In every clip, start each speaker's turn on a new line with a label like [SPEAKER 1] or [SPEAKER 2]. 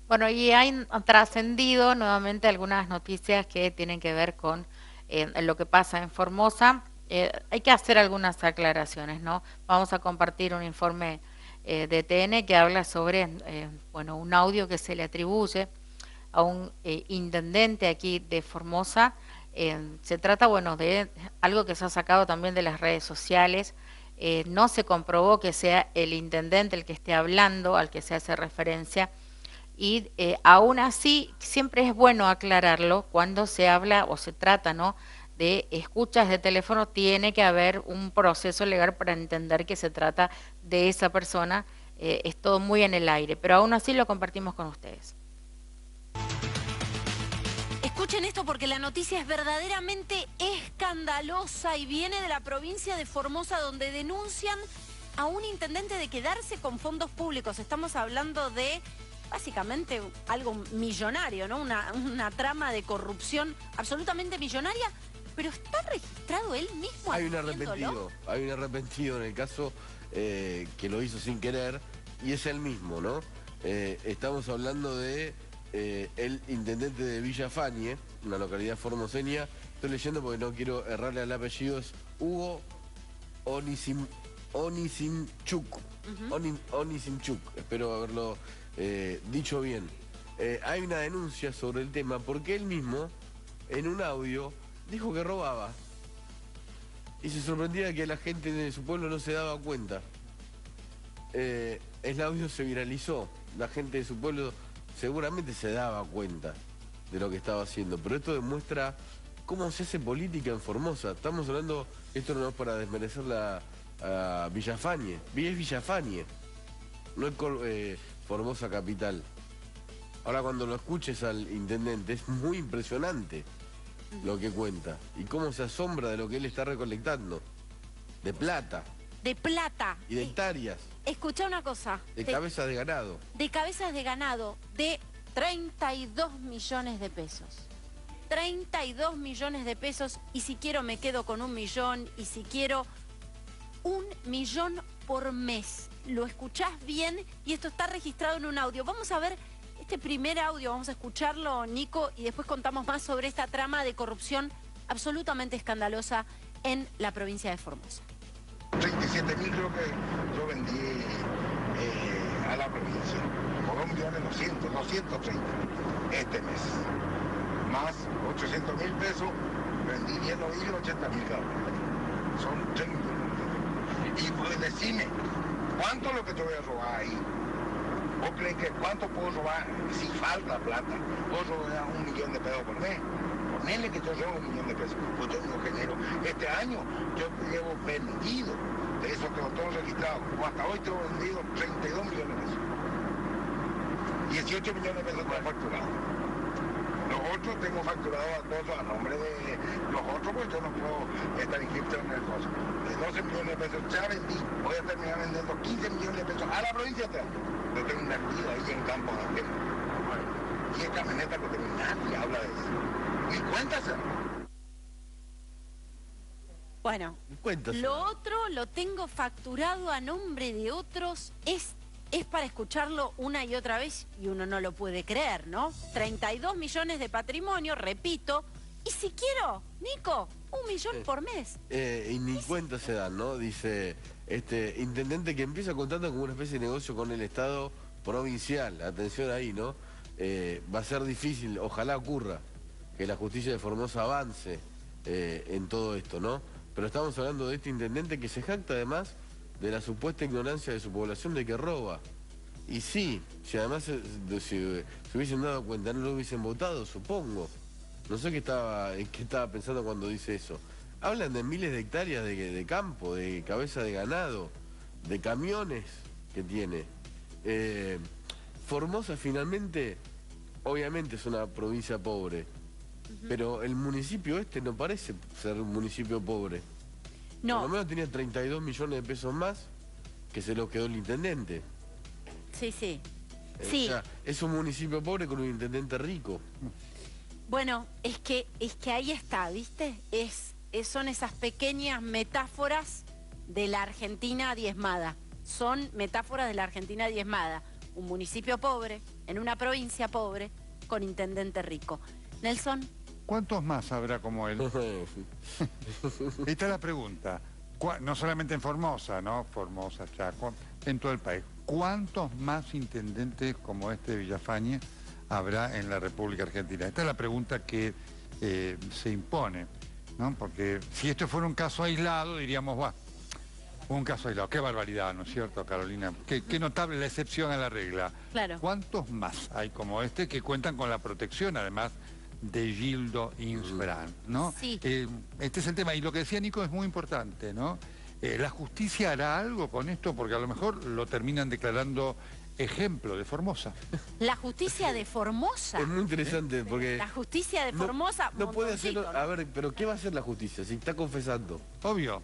[SPEAKER 1] Bueno, y han trascendido nuevamente algunas noticias que tienen que ver con lo que pasa en Formosa. Hay que hacer algunas aclaraciones, ¿no? Vamos a compartir un informe de TN que habla sobre, bueno, un audio que se le atribuye a un intendente aquí de Formosa. Se trata, bueno, de algo que se ha sacado también de las redes sociales. No se comprobó que sea el intendente el que esté hablando, al que se hace referencia, y aún así siempre es bueno aclararlo cuando se habla o se trata, ¿no?, de escuchas de teléfono. Tiene que haber un proceso legal para entender que se trata de esa persona. Es todo muy en el aire, pero aún así lo compartimos con ustedes.
[SPEAKER 2] Escuchen esto porque la noticia es verdaderamente escandalosa y viene de la provincia de Formosa, donde denuncian a un intendente de quedarse con fondos públicos. Estamos hablando de básicamente algo millonario, ¿no? Una trama de corrupción absolutamente millonaria, pero ¿está registrado él mismo haciéndolo?
[SPEAKER 3] Hay un arrepentido en el caso que lo hizo sin querer y es él mismo, ¿no? Estamos hablando de el intendente de Villa Fañe, una localidad formoseña. Estoy leyendo porque no quiero errarle al apellido, es Hugo Onisimchuk. Onisimchuk, espero haberlo dicho bien. Hay una denuncia sobre el tema porque él mismo, en un audio, dijo que robaba. Y se sorprendía que la gente de su pueblo no se daba cuenta. El audio se viralizó. La gente de su pueblo seguramente se daba cuenta de lo que estaba haciendo. Pero esto demuestra cómo se hace política en Formosa. Estamos hablando, esto no es para desmerecer a Villafañe. Es Villafañe, no es Formosa capital. Ahora cuando lo escuches al intendente es muy impresionante lo que cuenta y cómo se asombra de lo que él está recolectando, de plata
[SPEAKER 2] De plata.
[SPEAKER 3] y de hectáreas,
[SPEAKER 2] Escuchá una cosa.
[SPEAKER 3] de cabezas de ganado.
[SPEAKER 2] De cabezas de ganado, de 32 millones de pesos. 32 millones de pesos, y si quiero me quedo con 1 millón, y si quiero 1 millón por mes. Lo escuchás bien y esto está registrado en un audio. Vamos a ver este primer audio, vamos a escucharlo, Nico, y después contamos más sobre esta trama de corrupción absolutamente escandalosa en la provincia de Formosa.
[SPEAKER 4] 37.000 creo que yo vendí a la provincia, por 1.200.230 este mes, más 800.000 pesos, vendí 10 novillos, 80.000 cabras, son 3 millones de pesos. Y pues decime, ¿cuánto es lo que te voy a robar ahí? ¿Vos crees que cuánto puedo robar si falta plata? ¿Puedo robar 1 millón de pesos por mes? Ponele que yo robo 1 millón de pesos, pues yo no genero. Este año yo llevo vendido, de eso tengo todo registrado, como hasta hoy tengo vendido 32 millones de pesos. 18 millones de pesos tengo facturado. Los otros tengo facturado a cosas a nombre de los otros, pues yo no puedo estar inscrito en el costo. De 12 millones de pesos ya vendí, voy a terminar vendiendo 15 millones de pesos a la provincia de Teatro. Yo tengo invertido ahí en campos ajenos. Y en camioneta que tengo, nadie habla de eso. Ni cuenta se da.
[SPEAKER 2] Bueno,
[SPEAKER 3] Cuéntaselo.
[SPEAKER 2] lo otro lo tengo facturado a nombre de otros, es para escucharlo una y otra vez y uno no lo puede creer, ¿no? 32 millones de patrimonio, repito, y si quiero, Nico, 1 millón por mes.
[SPEAKER 3] Y ni cuenta se dan, ¿no? Dice este intendente que empieza contando como una especie de negocio con el Estado provincial. Atención ahí, ¿no? Va a ser difícil, ojalá ocurra, que la justicia de Formosa avance en todo esto, ¿no? Pero estamos hablando de este intendente que se jacta además de la supuesta ignorancia de su población de que roba. Y sí, si además se hubiesen dado cuenta, no lo hubiesen votado, supongo. No sé en qué estaba pensando cuando dice eso. Hablan de miles de hectáreas de campo, de cabeza de ganado, de camiones que tiene. Formosa finalmente, obviamente es una provincia pobre, pero el municipio este no parece ser un municipio pobre. Por lo
[SPEAKER 2] No,
[SPEAKER 3] menos tenía 32 millones de pesos más que se los quedó el intendente.
[SPEAKER 2] sí, sí.
[SPEAKER 3] O
[SPEAKER 2] Sí,
[SPEAKER 3] sea, es un municipio pobre con un intendente rico.
[SPEAKER 2] bueno, es que ahí está, ¿viste? Son esas pequeñas metáforas de la Argentina diezmada. Son metáforas de la Argentina diezmada. un municipio pobre, en una provincia pobre, con intendente rico. Nelson.
[SPEAKER 5] ¿Cuántos más habrá como él? Esta es la pregunta. No solamente en Formosa, ¿no? Formosa, Chaco, en todo el país. ¿Cuántos más intendentes como este de Villafañe habrá en la República Argentina? Esta es la pregunta que se impone, ¿no? Porque si esto fuera un caso aislado, diríamos, va, un caso aislado. Qué barbaridad, ¿no es cierto, Carolina? Qué notable la excepción a la regla.
[SPEAKER 2] Claro.
[SPEAKER 5] ¿Cuántos más hay como este que cuentan con la protección, además, de Gildo Insbran, ¿no?
[SPEAKER 2] Sí.
[SPEAKER 5] Este es el tema, y lo que decía Nico es muy importante, ¿no? ¿La justicia hará algo con esto? Porque a lo mejor lo terminan declarando ejemplo de Formosa.
[SPEAKER 2] La justicia de Formosa.
[SPEAKER 3] Es muy interesante porque...
[SPEAKER 2] La justicia de Formosa.
[SPEAKER 3] No puede hacerlo...
[SPEAKER 2] montoncito, ¿no?
[SPEAKER 3] A ver, pero ¿qué va a hacer la justicia si está confesando?
[SPEAKER 5] Obvio.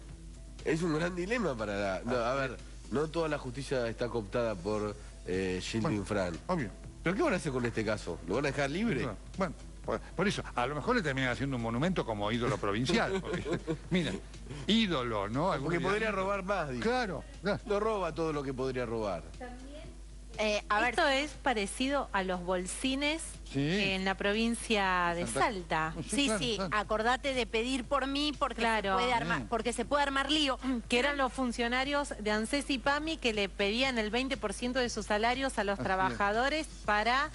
[SPEAKER 3] Es un gran dilema para la... No, a ver, no toda la justicia está cooptada por Gildo Insbran.
[SPEAKER 5] Obvio.
[SPEAKER 3] ¿Pero qué van a hacer con este caso? ¿Lo van a dejar libre?
[SPEAKER 5] Bueno, por eso, a lo mejor le terminan haciendo un monumento como ídolo provincial. Porque, mira, ídolo, ¿no?
[SPEAKER 3] Porque podría robar más, dice.
[SPEAKER 5] Claro.
[SPEAKER 3] No roba todo lo que podría robar.
[SPEAKER 2] A ver,
[SPEAKER 6] esto es parecido a los bolsines en la provincia de Salta.
[SPEAKER 2] sí, acordate de pedir por mí porque,
[SPEAKER 6] Claro.
[SPEAKER 2] porque se puede armar lío.
[SPEAKER 6] Que eran los funcionarios de ANSES y PAMI que le pedían el 20% de sus salarios a los trabajadores para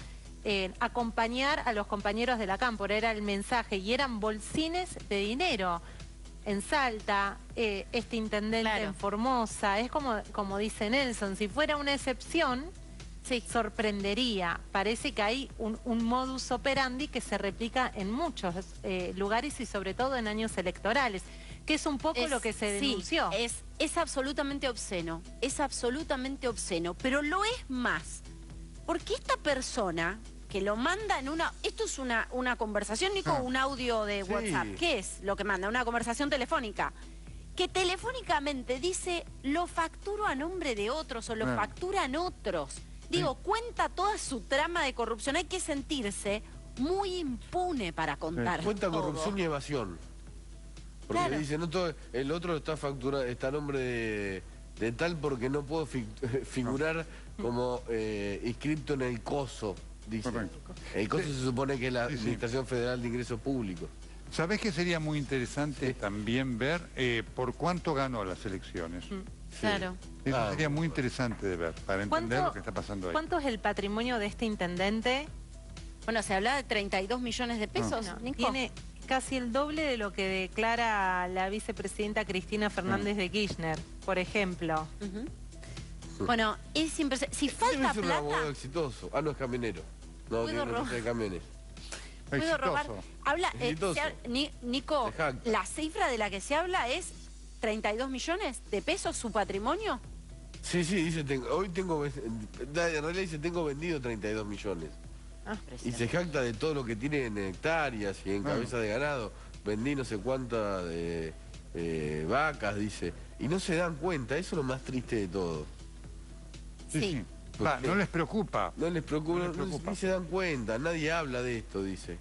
[SPEAKER 6] acompañar a los compañeros de la cámpora. Era el mensaje y eran bolsines de dinero. En Salta, este intendente en Formosa, es como dice Nelson, si fuera una excepción, sorprendería. Parece que hay un modus operandi que se replica en muchos lugares y sobre todo en años electorales, que es un poco lo que se denunció.
[SPEAKER 2] Sí, es absolutamente obsceno, pero lo es más, porque esta persona que lo manda en una... Esto es una conversación, Nico, un audio de WhatsApp. ¿Qué es lo que manda? Una conversación telefónica. Que telefónicamente dice, lo facturo a nombre de otros o lo facturan otros. Digo, cuenta toda su trama de corrupción. Hay que sentirse muy impune para contar
[SPEAKER 3] Cuenta
[SPEAKER 2] todo.
[SPEAKER 3] corrupción y evasión. Porque dice, no todo, el otro está facturado, está a nombre de tal porque no puedo figurar como inscripto en el COSO. Dice. El COSO se supone que es la Administración Federal de Ingresos Públicos.
[SPEAKER 5] ¿Sabés que sería muy interesante también ver por cuánto ganó las elecciones?
[SPEAKER 2] Claro.
[SPEAKER 5] Eso sería muy interesante de ver, para entender lo que está pasando ahí.
[SPEAKER 6] ¿Cuánto es el patrimonio de este intendente?
[SPEAKER 2] Bueno, se habla de 32 millones de pesos, Nico.
[SPEAKER 6] Tiene casi el doble de lo que declara la vicepresidenta Cristina Fernández de Kirchner, por ejemplo.
[SPEAKER 2] Bueno, es impresionante. Si falta
[SPEAKER 3] Es un
[SPEAKER 2] plata...
[SPEAKER 3] abogado exitoso. Ah, no, es camionero. No, tiene una empresa de camiones.
[SPEAKER 2] Puedo robar. Habla,
[SPEAKER 3] Exitoso.
[SPEAKER 2] Nico, la cifra de la que se habla es 32 millones de pesos su patrimonio.
[SPEAKER 3] Sí, dice, hoy tengo... En realidad dice, tengo vendido 32 millones. Y se jacta de todo lo que tiene en hectáreas y en cabeza de ganado. Vendí no sé cuántas vacas, dice. Y no se dan cuenta, eso es lo más triste de todo.
[SPEAKER 5] Sí. No les preocupa.
[SPEAKER 3] No les preocupa, ni se dan cuenta, nadie habla de esto, dice.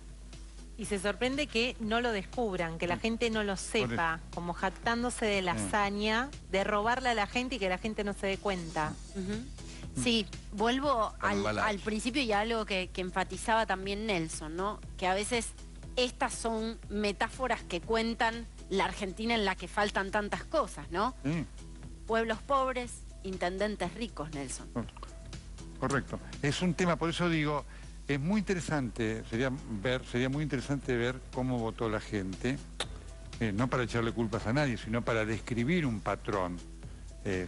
[SPEAKER 6] Y se sorprende que no lo descubran, que la gente no lo sepa, como jactándose de la hazaña de robarle a la gente y que la gente no se dé cuenta.
[SPEAKER 2] Sí, vuelvo al principio y a algo que enfatizaba también Nelson, ¿no? Que a veces estas son metáforas que cuentan la Argentina en la que faltan tantas cosas, ¿no? Pueblos pobres, intendentes ricos, Nelson.
[SPEAKER 5] Correcto. Es un tema, por eso digo, es muy interesante, sería muy interesante ver cómo votó la gente, no para echarle culpas a nadie, sino para describir un patrón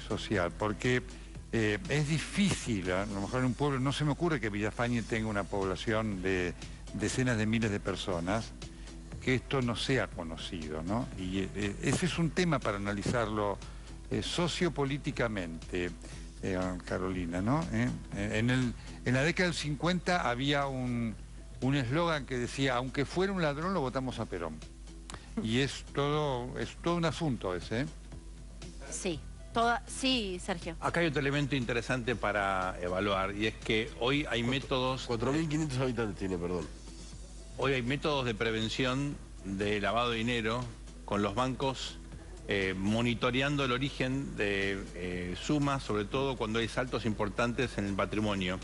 [SPEAKER 5] social, porque es difícil, a lo mejor en un pueblo, no se me ocurre que Villafañe tenga una población de decenas de miles de personas, que esto no sea conocido, ¿no? Y ese es un tema para analizarlo sociopolíticamente. Carolina, ¿no? En la década del 50 había un eslogan que decía, aunque fuera un ladrón lo votamos a Perón. Y es todo un asunto ese, ¿eh?
[SPEAKER 2] Sí, Sergio.
[SPEAKER 7] Acá hay otro elemento interesante para evaluar y es que hoy hay métodos...
[SPEAKER 3] 4.500 habitantes tiene, perdón.
[SPEAKER 7] Hoy hay métodos de prevención de lavado de dinero con los bancos monitoreando el origen de sumas, sobre todo cuando hay saltos importantes en el patrimonio.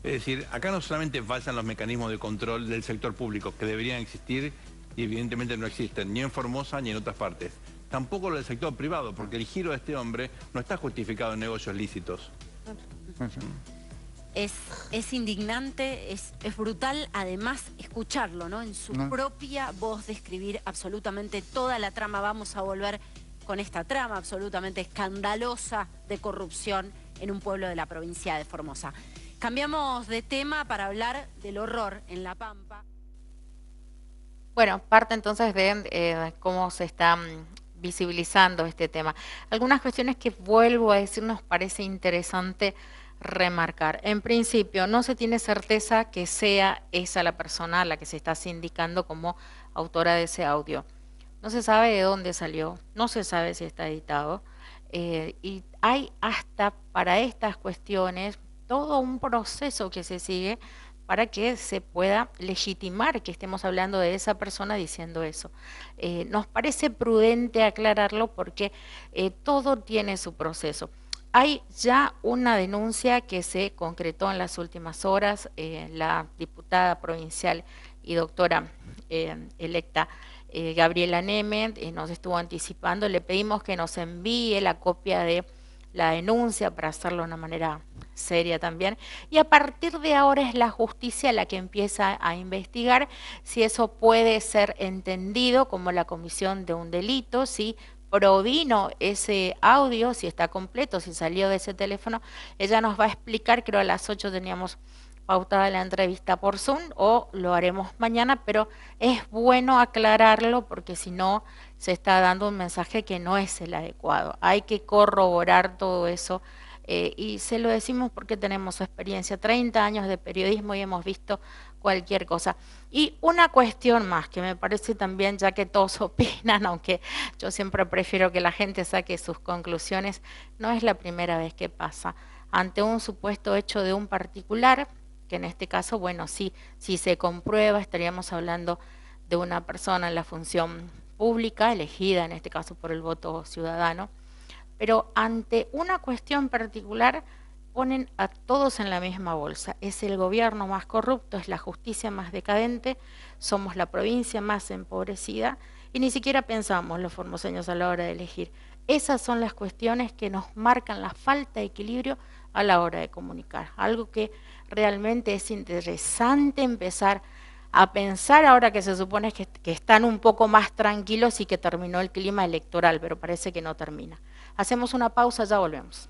[SPEAKER 7] Es decir, acá no solamente fallan los mecanismos de control del sector público, que deberían existir y evidentemente no existen, ni en Formosa ni en otras partes. Tampoco lo del sector privado, porque el giro de este hombre no está justificado en negocios lícitos.
[SPEAKER 2] Es indignante, es brutal, además, escucharlo, ¿no? En su propia voz describir absolutamente toda la trama. Vamos a volver con esta trama absolutamente escandalosa de corrupción en un pueblo de la provincia de Formosa. Cambiamos de tema para hablar del horror en La Pampa.
[SPEAKER 1] Bueno, parte entonces de cómo se está visibilizando este tema. Algunas cuestiones que vuelvo a decir nos parece interesante remarcar. En principio, no se tiene certeza que sea esa la persona a la que se está sindicando como autora de ese audio. No se sabe de dónde salió, no se sabe si está editado, y hay hasta para estas cuestiones todo un proceso que se sigue para que se pueda legitimar que estemos hablando de esa persona diciendo eso. Nos parece prudente aclararlo porque todo tiene su proceso. Hay ya una denuncia que se concretó en las últimas horas. La diputada provincial y doctora electa Gabriela Neme nos estuvo anticipando. Le pedimos que nos envíe la copia de la denuncia para hacerlo de una manera seria también, y a partir de ahora es la justicia la que empieza a investigar si eso puede ser entendido como la comisión de un delito, si provino ese audio, si está completo, si salió de ese teléfono. Ella nos va a explicar, creo a las 8 teníamos pautada la entrevista por Zoom, o lo haremos mañana, pero es bueno aclararlo porque si no se está dando un mensaje que no es el adecuado. Hay que corroborar todo eso y se lo decimos porque tenemos experiencia, 30 años de periodismo y hemos visto cualquier cosa. Y una cuestión más que me parece también, ya que todos opinan, aunque yo siempre prefiero que la gente saque sus conclusiones, no es la primera vez que pasa. Ante un supuesto hecho de un particular, que en este caso, bueno, si se comprueba, estaríamos hablando de una persona en la función pública, elegida en este caso por el voto ciudadano, pero ante una cuestión particular ponen a todos en la misma bolsa. Es el gobierno más corrupto, es la justicia más decadente, somos la provincia más empobrecida y ni siquiera pensamos los formoseños a la hora de elegir. Esas son las cuestiones que nos marcan la falta de equilibrio a la hora de comunicar. Algo que realmente es interesante empezar a pensar ahora que se supone que están un poco más tranquilos y que terminó el clima electoral, pero parece que no termina. Hacemos una pausa, ya volvemos.